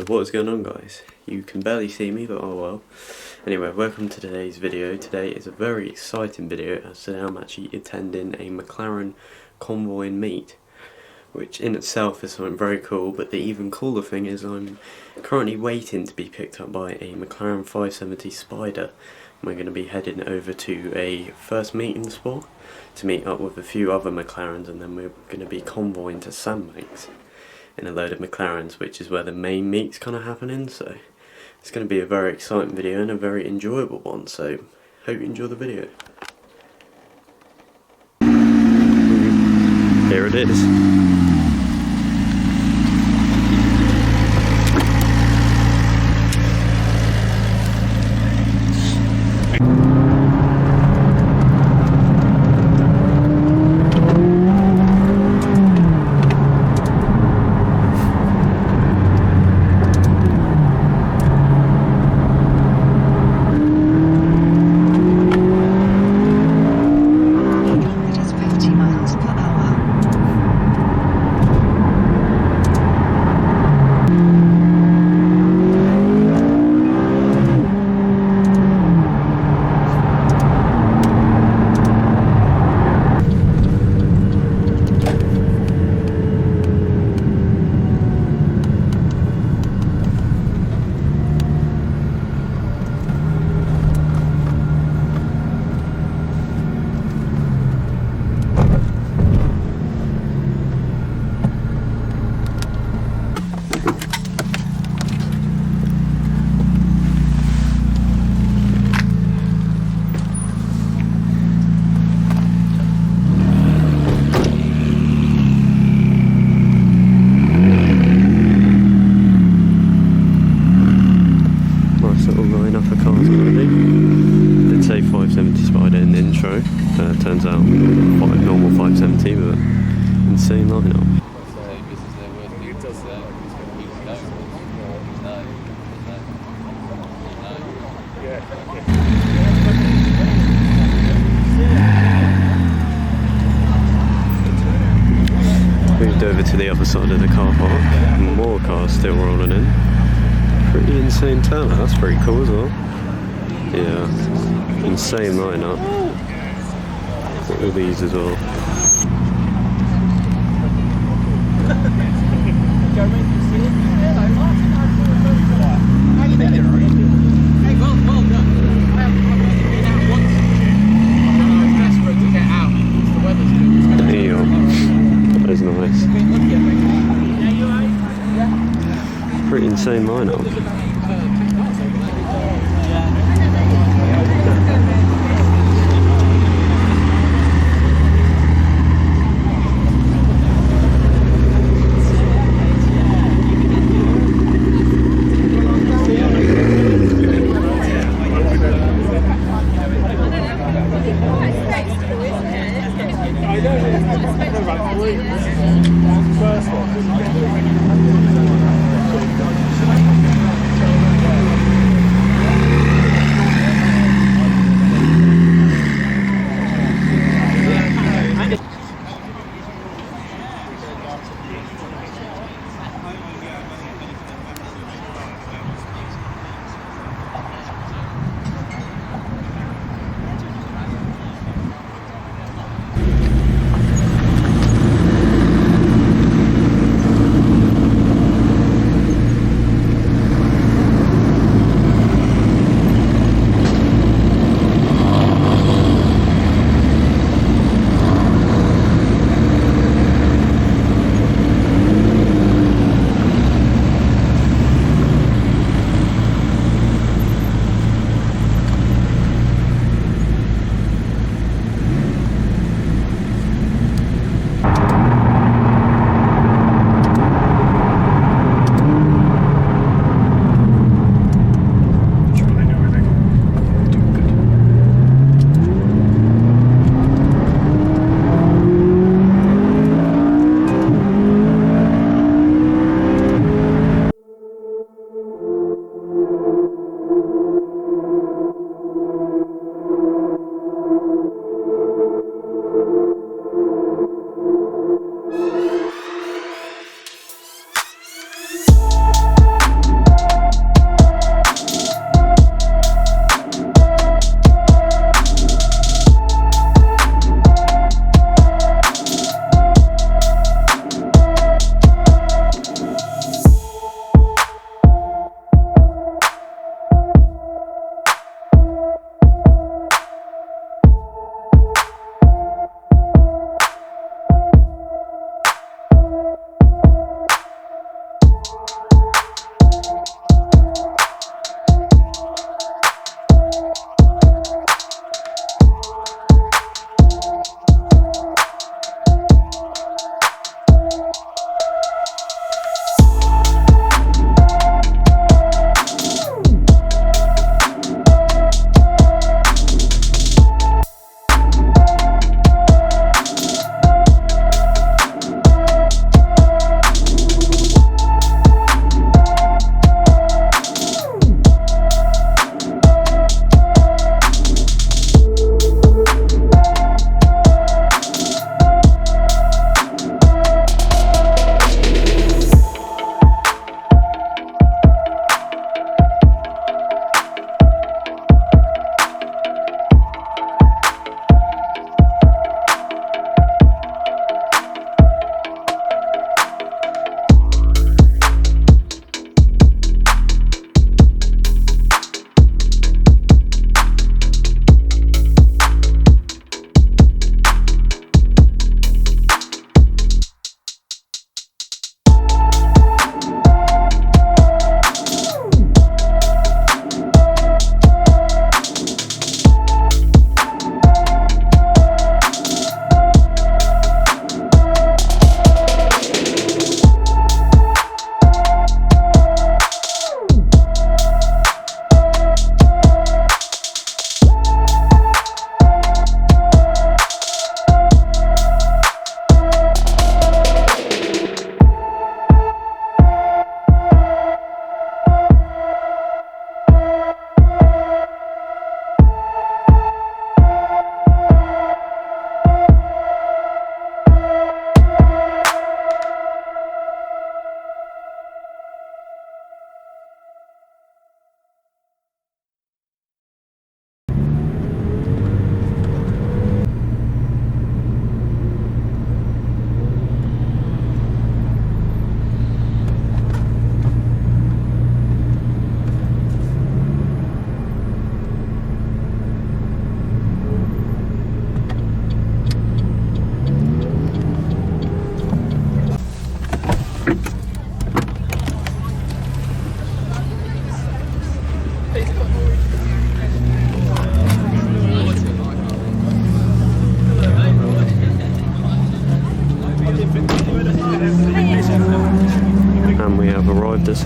What is going on, guys? You can barely see me, but oh well. Anyway, welcome to today's video. Today is a very exciting video as today I'm actually attending a McLaren convoy meet, which in itself is something very cool, but the even cooler thing is I'm currently waiting to be picked up by a McLaren 570 Spider. We're going to be heading over to a first meeting spot to meet up with a few other McLarens, and then we're going to be convoying to Sandbanks in a load of McLarens, which is where the main meet's kind of happening. So it's going to be a very exciting video and a very enjoyable one, so hope you enjoy the video. Here it is. Did say 570 Spider in the intro. Turns out quite a normal 570, but insane lineup. Moved over to the other side of the car park. More cars still rolling in. Pretty insane turnout, that's pretty cool as well. Yeah, insane lineup. Got all these as well. Damn, that is nice. Pretty insane lineup.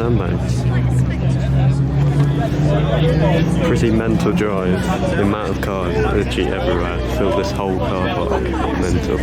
sandbags. Pretty mental drive. The amount of cars literally everywhere. Fill this whole car park. Mental.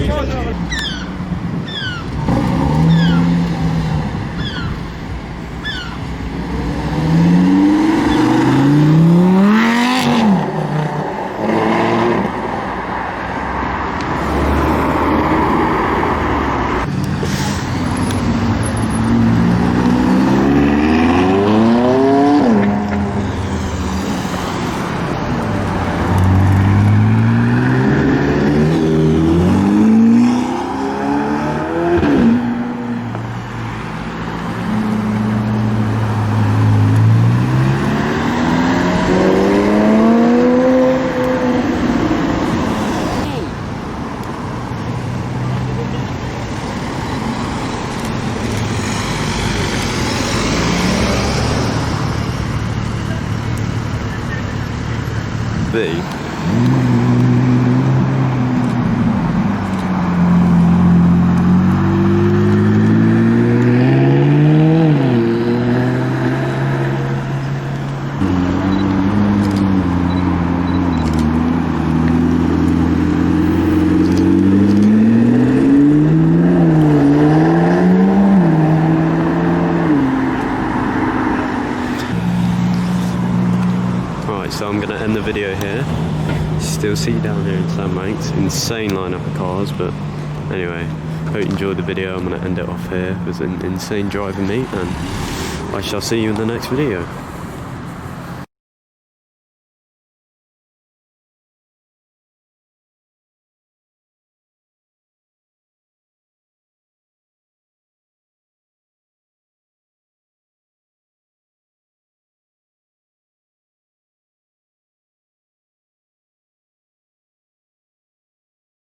So I'm going to end the video here. Still see you down here in Sandbanks. Insane lineup of cars, but anyway, hope you enjoyed the video. I'm going to end it off here with an insane drive of me, and I shall see you in the next video.